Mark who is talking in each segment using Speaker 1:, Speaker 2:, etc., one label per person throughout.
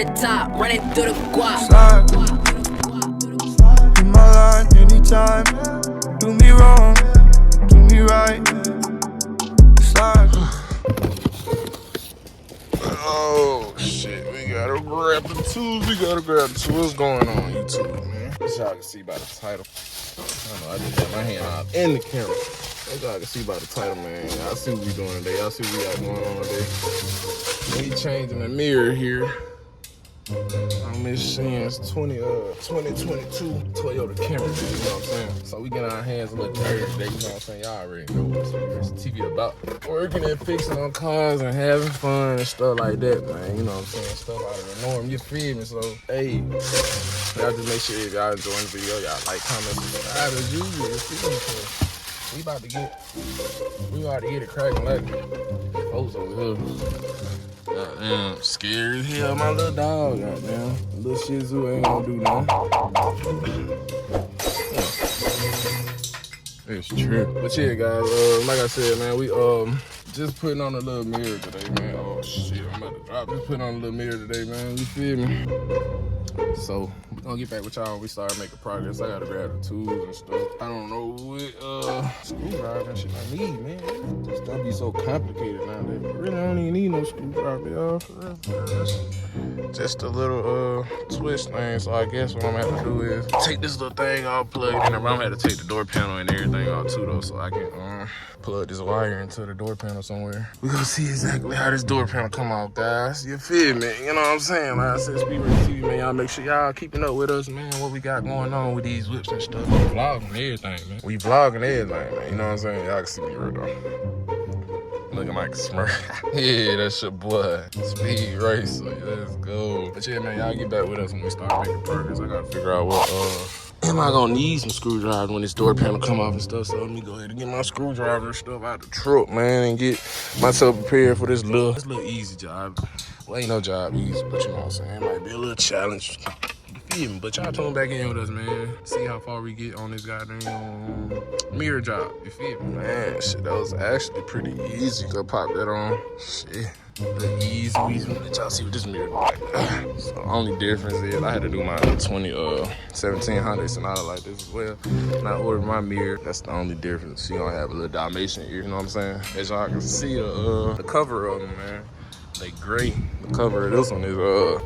Speaker 1: the top, running through the guap.
Speaker 2: Slide in my line anytime. Do me wrong, do me right. Slide.
Speaker 3: Oh shit, we gotta grab the tools. What's going on, YouTube, man? As y'all can see by the title. I know I just got my hand out in the camera. As y'all can see by the title, man. Y'all see what we doing today. Y'all see what we got going on today. We changing the mirror here on Miss Shan's 2022 Toyota Camry, man, you know what I'm saying? So we get our hands a little dirty today, you know what I'm saying? Y'all already know what SpeedRacerTv about. Working and fixing on cars and having fun and stuff like that, man, you know what I'm saying? Stuff out of the norm, you feel me? So, hey, y'all just make sure if y'all enjoying the video, y'all like, comment, subscribe as usual, you feel me? So, we about to get it cracking like folks over here. Goddamn, scary as hell, my little dog, goddamn. Little Shih Tzu ain't gonna do nothing. It's true. But yeah, guys, like I said, man, we just putting on a little mirror today, man. Oh shit, I'm about to drop. Just putting on a little mirror today, man. You feel me? So we're gonna get back with y'all when we start making progress. I gotta grab the tools and stuff. I don't know what screwdriver and shit I need, man. This stuff be so complicated nowadays. But really, I don't even need no screwdriver, y'all. For real. Just a little twist thing. So I guess what I'm gonna have to do is take this little thing off, plug it in. I'm gonna have to take the door panel and everything off too, though, so I can plug this wire into the door panel somewhere. We gonna see exactly how this door panel come out, guys. You feel me? You know what I'm saying? Like I said, SpeedRacerTv, man. Y'all make sure y'all keeping up with us, man. What we got going on with these whips and stuff. We vlogging everything, man. We vlogging everything, man. You know what I'm saying? Y'all can see me right though. Looking like a smurf. Yeah, that's your boy. Speed Racer. Let's go. But yeah, man, y'all get back with us when we start making progress. I gotta figure out what am I gonna need some screwdrivers when this door panel come off and stuff, so let me go ahead and get my screwdriver and stuff out the truck, man, and get myself prepared for this little easy job. Well, ain't no job easy, but you know what I'm saying? It might be a little challenge. You feel me? But y'all tune back in with us, man. See how far we get on this goddamn mirror job. You feel me? Man, shit, that was actually pretty easy. Go pop that on. Shit. The easy. Let y'all see what this mirror look like. So the only difference is I had to do my 1700s and all like this as well. And I ordered my mirror. That's the only difference. She gonna have a little Dalmatian ear, you know what I'm saying? As y'all can see, the cover of them, man. They gray. The cover of this one is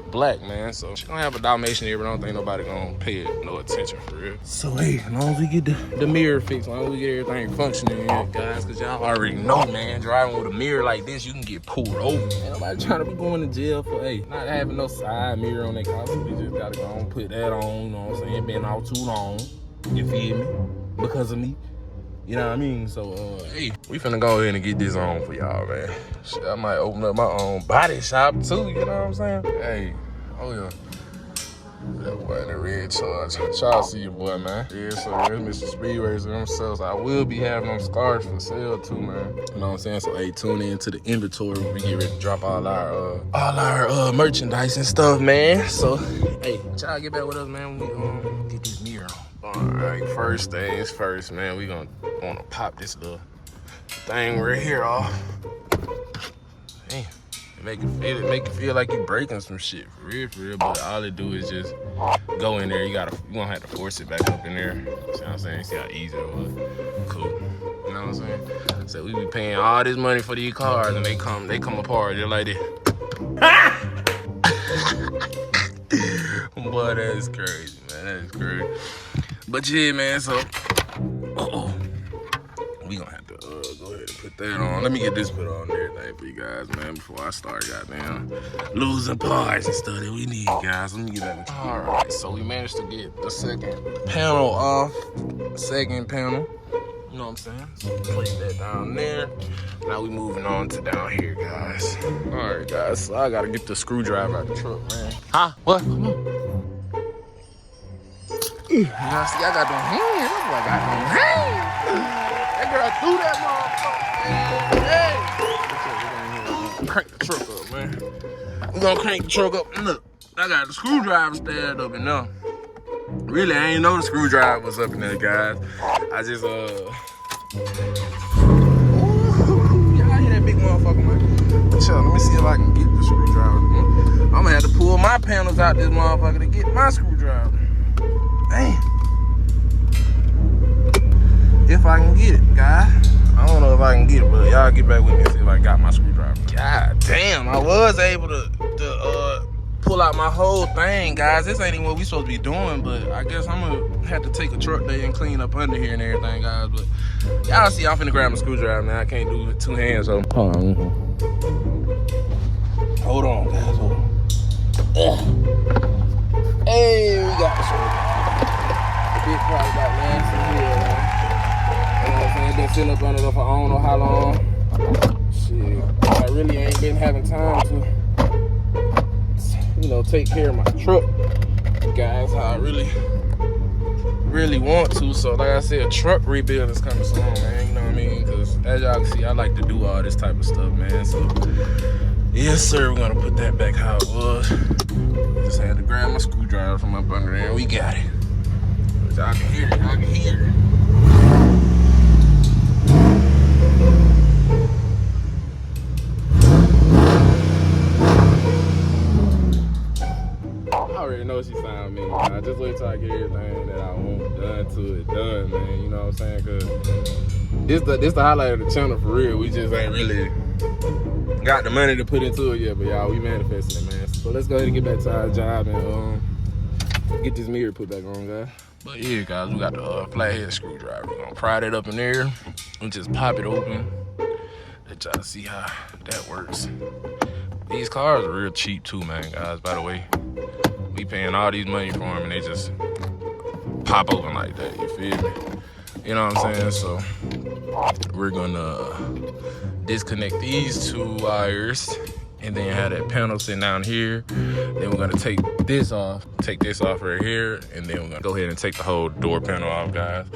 Speaker 3: black, man. So she gonna have a Dalmatian ear, but I don't think nobody gonna pay it no attention for real. So hey, as long as we get the mirror fixed, as long as we get everything functioning here, guys, cause y'all already know, man, driving with a mirror like this, you can get pulled over. Ain't nobody trying to be going to jail for not having no side mirror on their car. So we just gotta go and put that on, you know what I'm saying? Been out too long. You feel me? Because of me. You know what I mean? So, hey, we finna go ahead and get this on for y'all, man. Shit, I might open up my own body shop, too, you know what I'm saying? Hey, oh, yeah. That boy in the red charge. Y'all see your boy, man. Yeah, so it's Mr. Speed Racer himself. I will be having them cars for sale, too, man. You know what I'm saying? So, hey, tune in to the inventory when we get ready to drop all our merchandise and stuff, man. So, hey, y'all get back with us, man, when we get this mirror on. Alright, first things first, man. We gonna pop this little thing right here off. Damn, make it feel like you're breaking some shit for real. But all it do is just go in there. You gonna have to force it back up in there. See what I'm saying? See how easy it was. Cool. You know what I'm saying? So we be paying all this money for these cars, and they come apart just like this. Boy, that is crazy, man. That is crazy. But yeah, man, so we gonna have to go ahead and put that on. Let me get this put on and everything for you guys, man, before I start goddamn losing parts and stuff that we need, guys. Let me get that. Alright, so we managed to get the second panel off. Second panel. You know what I'm saying? So place that down there. Now we moving on to down here, guys. Alright, guys, so I gotta get the screwdriver out the truck, man. Huh? What? Come on. You know, see, I got them hands. That boy got them hands. That girl threw that motherfucker. Hey. We're gonna crank the truck up, man. We're gonna crank the truck up. Look, I got the screwdriver stabbed up in there. Really, I ain't know the screwdriver was up in there, guys. I just, ooh, y'all hear that big motherfucker, man? Chill, let me see if I can get the screwdriver. I'm gonna have to pull my panels out this motherfucker to get my screwdriver. Damn. If I can get it, guys. I don't know if I can get it, but y'all get back with me and see if I got my screwdriver. God damn, I was able to pull out my whole thing, guys. This ain't even what we supposed to be doing, but I guess I'm gonna have to take a truck day and clean up under here and everything, guys. But y'all see, I'm finna grab my screwdriver, man. I can't do it with 2 hands, so hold on. Hold on, guys. Hold on. Hey, we got the screwdriver. The big part got nasty here, man. You know what I'm saying? Been sitting up under there for I don't know how long. Shit, I really ain't been having time to, you know, take care of my truck, guys, how I really want to. So like I said, a truck rebuild is coming soon, man. You know what I mean? Because as y'all can see, I like to do all this type of stuff, man. So yes, sir, we're gonna put that back how it was. Just had to grab my screwdriver from up under there. We got it. But y'all can hear it. Y'all can hear it. I already know she sound mean. I just wait till I get everything that I want done to it done, man. You know what I'm saying? Cause this the highlight of the channel for real. We just ain't really got the money to put into it yet, but y'all, we manifesting it, man. So let's go ahead and get back to our job and get this mirror put back on, guys. But yeah, guys, we got the flathead screwdriver. We're gonna pry that up in there and just pop it open. Let y'all see how that works. These cars are real cheap too, man, guys, by the way. We paying all these money for them and they just pop open like that, you feel me? You know what I'm saying? So we're gonna disconnect these 2 wires and then have that panel sitting down here. Then we're gonna take this off right here, and then we're gonna go ahead and take the whole door panel off, guys.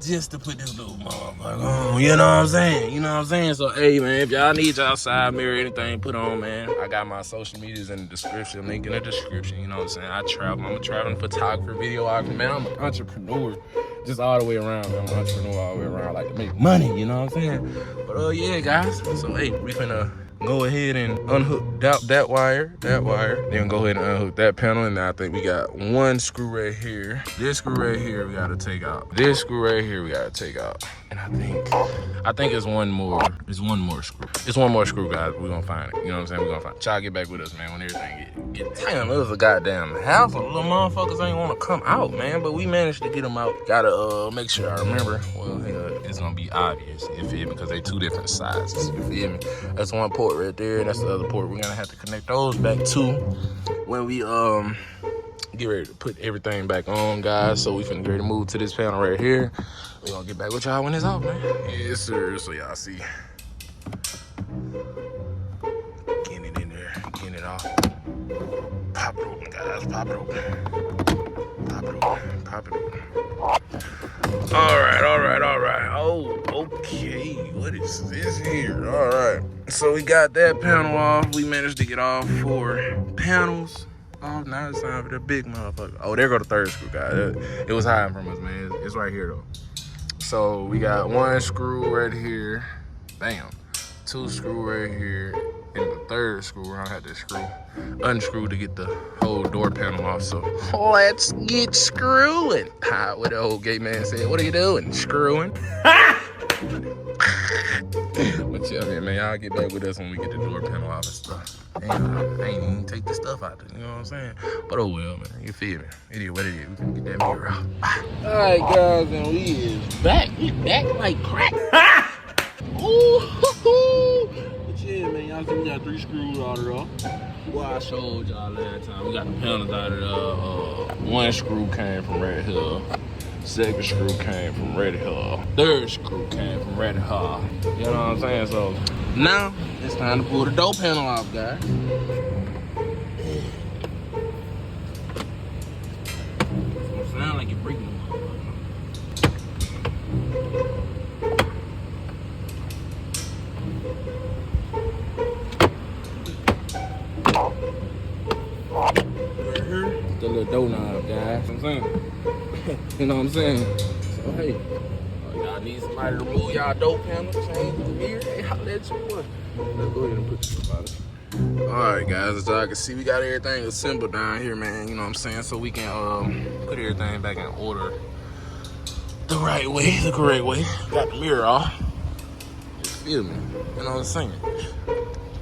Speaker 3: Just to put this little motherfucker on, you know what I'm saying? You know what I'm saying? So, hey, man, if y'all need y'all side mirror, anything put on, man, I got my social medias in the description, link in the description, you know what I'm saying? I travel, I'm a traveling photographer, videographer, man, I'm an entrepreneur, just all the way around, man. I'm an entrepreneur all the way around, I like to make money, you know what I'm saying? But, yeah, guys, so, hey, we finna go ahead and unhook that wire, then go ahead and unhook that panel, and then I think we got 1 screw right here. This screw right here we gotta take out. This screw right here we gotta take out. And I think it's one more screw. It's 1 more screw, guys. We're gonna find it. You know what I'm saying? We're gonna find it. Y'all get back with us, man, when everything get damn, it was a goddamn house of little motherfuckers ain't wanna come out, man. But we managed to get them out. Gotta make sure I remember. Well, it's gonna be obvious, you feel me? Because they 2 different sizes, you feel me? That's 1 port right there, and that's the other port. We're gonna have to connect those back too when we get ready to put everything back on, guys. So we finna get ready to move to this panel right here. We're gonna get back with y'all when it's off, man. Yes, sir. So y'all see, getting it in there, getting it off. Pop it open, guys. Pop it open. Pop it open. Pop it open. All right. Oh, okay. What is this here? All right. So we got that panel off. We managed to get all 4 panels off. Now it's time for the big motherfucker. Oh, there go the 3rd screw, guys. It was hiding from us, man. It's right here, though. So we got 1 screw right here. Bam. 2 screw right here. And the 3rd screw, we're gonna have to unscrew to get the whole door panel off. So let's get screwing. What the old gay man said, what are you doing? Screwing. But yeah, man, y'all get back with us when we get the door panel off and stuff. Damn, I ain't even take the stuff out there, you know what I'm saying? But oh well, man, you feel me? It is what it is. We can get that mirror out. Alright, guys, and we is back. We back like crack. Ooh, but yeah, man, y'all see we got 3 screws out of there. Well, I showed y'all last time. We got the panels out of there. 1 screw came from right here. 2nd screw came from right here. 3rd screw came from right here. You know what I'm saying? So now it's time to pull the door panel off, guys. It sound like you're breaking them. The little door knob, guys. You know what I'm saying? You know what I'm saying? So hey, y'all need somebody to remove y'all door panel, change the mirror, hey, holla at your boy. Let's go ahead and put this up out of Alright guys, as y'all can see, we got everything assembled down here, man, you know what I'm saying? So we can put everything back in order the right way, the correct way. Got the mirror off. You feel me? You know what I'm saying?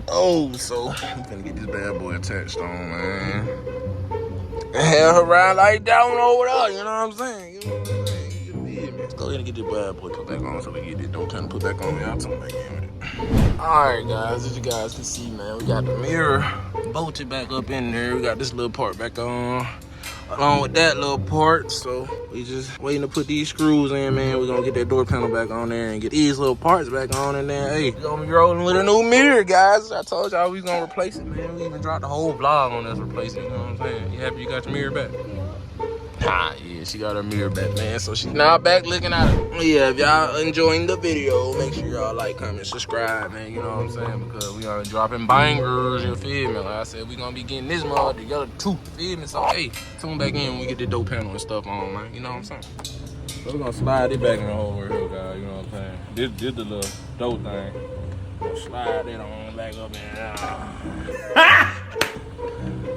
Speaker 3: Oh, so we gonna get this bad boy attached on, man. And have her ride like down over there, you know what I'm saying? You know what I'm saying? You feel me? Let's go ahead and get this bad boy put back on so we get this don't kind of put back on. Y'all talking back in with it. Alright guys, as you guys can see, man, we got the mirror bolted back up in there. We got this little part back on along with that little part. So we just waiting to put these screws in, man. We're gonna get that door panel back on there and get these little parts back on, and then hey, we're gonna be rolling with a new mirror, guys. I told y'all we was gonna replace it, man. We even dropped the whole vlog on us replacing it, you know what I'm saying? You happy you got your mirror back? Yeah, she got her mirror back, man. So she's now back looking at it. Yeah, if y'all enjoying the video, make sure y'all like, comment, subscribe, man. You know what I'm saying? Because we are dropping bangers, you feel me? Like I said, we gonna be getting this mod together too, you feel me? So hey, tune back in when we get the door panel and stuff on, man. You know what I'm saying? So we're gonna slide it back in over here, guys. You know what I'm saying? This the little door thing. Gonna slide it on back up and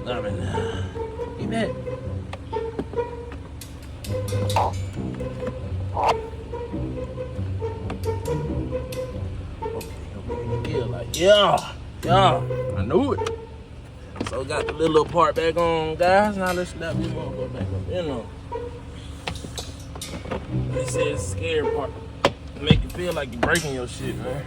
Speaker 3: love it. Get that. Yeah, I knew it. So got the little part back on, guys. Now let's snap this motherfucker back up in on. This is the scary part. Make you feel like you're breaking your shit, man.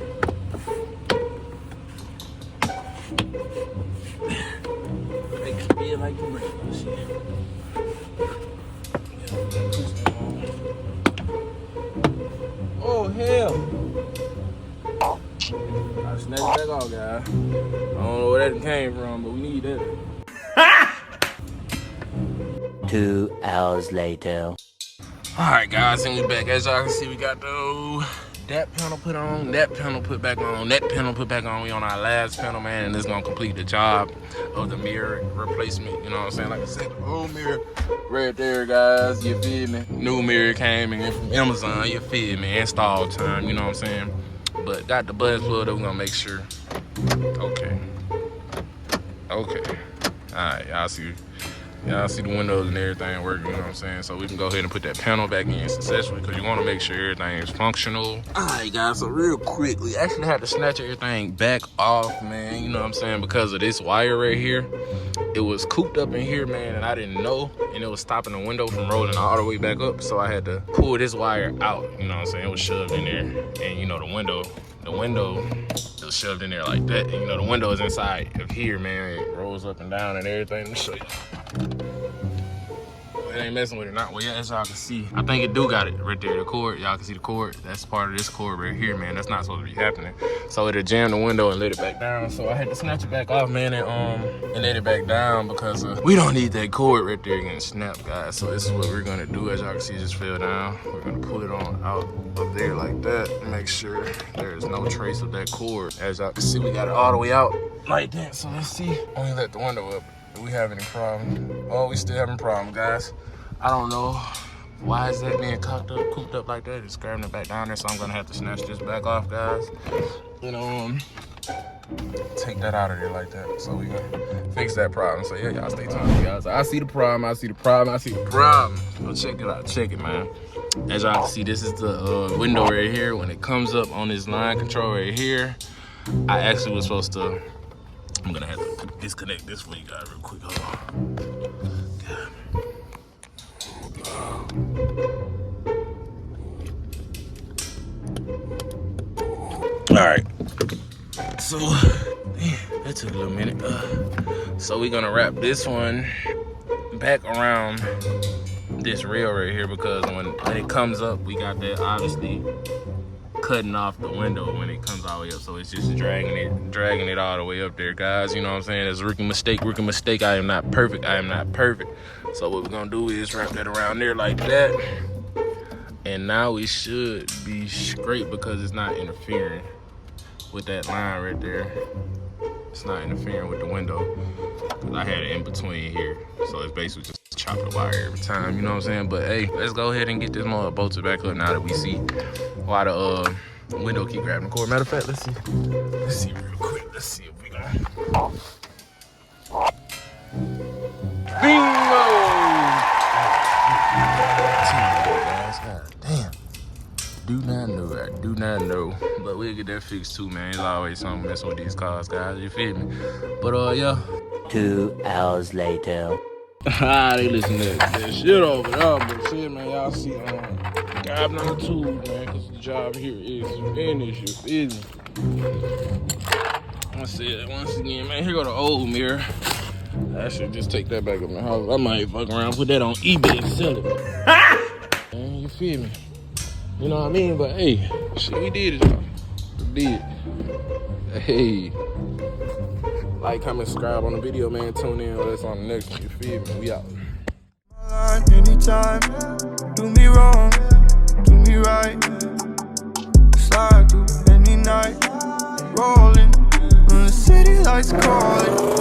Speaker 3: Make you feel like you're breaking your shit. Oh hell! I snatched it back off, guys. I don't know where that came from, but we need that.
Speaker 4: 2 hours later.
Speaker 3: Alright guys, and we back. As y'all can see, we got that panel put on, that panel put back on, that panel put back on. We on our last panel, man, and it's gonna complete the job of the mirror replacement. You know what I'm saying? Like I said, the old mirror right there, guys. You feel me? New mirror came in from Amazon. You feel me? Install time. You know what I'm saying? But got the buzz plug that we're gonna make sure. Okay. Alright, y'all see the windows and everything working, you know what I'm saying? So we can go ahead and put that panel back in successfully because you want to make sure everything is functional. Alright guys, so real quick, we actually had to snatch everything back off, man, you know what I'm saying? Because of this wire right here. It was cooped up in here, man, and I didn't know, and it was stopping the window from rolling all the way back up, so I had to pull this wire out, you know what I'm saying? It was shoved in there, and you know the window was shoved in there like that, and you know the window is inside of here, man. It rolls up and down and everything. Let me show you. It ain't messing with it, not well. Yeah, as y'all can see, I think it do got it right there. The cord, y'all can see the cord. That's part of this cord right here, man. That's not supposed to be happening. So it'll jam the window and let it back down. So I had to snatch it back off, man, and let it back down because we don't need that cord right there getting snapped, guys. So this is what we're gonna do. As y'all can see, it just fell down. We're gonna pull it on out of there like that and make sure there is no trace of that cord. As y'all can see, we got it all the way out like that. So let's see when we let the window up. Do we have any problem? Oh, we still having problem, guys. I don't know why is that being cooped up like that. It's grabbing it back down there, so I'm gonna have to snatch this back off, guys. You know, take that out of there like that, so we gonna fix that problem. So yeah, y'all stay tuned, guys. I see the problem. I see the problem. So check it out. Check it, man. As y'all can see, this is the window right here. When it comes up on this line control right here, I actually was supposed to. I'm gonna have to disconnect this for you guys real quick. Hold on. All right. So, damn, that took a little minute. So we're gonna wrap this one back around this rail right here because when it comes up, we got that obviously cutting off the window when it comes all the way up, so it's just dragging it all the way up there, guys. You know what I'm saying? It's a rookie mistake. I am not perfect. So what we're gonna do is wrap that around there like that, and now we should be straight because it's not interfering with that line right there. It's not interfering with the window because I had it in between here, so it's basically just chop the wire every time, you know what I'm saying? But hey, let's go ahead and get this mother bolted back up now that we see why the Window keep grabbing the cord. Matter of fact, let's see real quick. Let's see if we got bingo! God damn. Do not know. But we'll get that fixed too, man. It's always something messing with these cars, guys. You feel me? But yeah.
Speaker 4: 2 hours later.
Speaker 3: They listen to that shit over there, but shit, man, y'all see, grabbing on the tools, man, because the job here is finished, you feel me? I'm gonna say that once again, man, here go the old mirror. I should just take that back up in the house. I might fuck around, put that on eBay and sell it. Man, you feel me? You know what I mean? But hey, shit, we did it, y'all. We did. Hey. Like, comment, subscribe on the video, man. Tune in. That's on the next one. You feel me? We out.
Speaker 2: Anytime, do me wrong, do me right. Slide through any night, rolling when the city lights calling.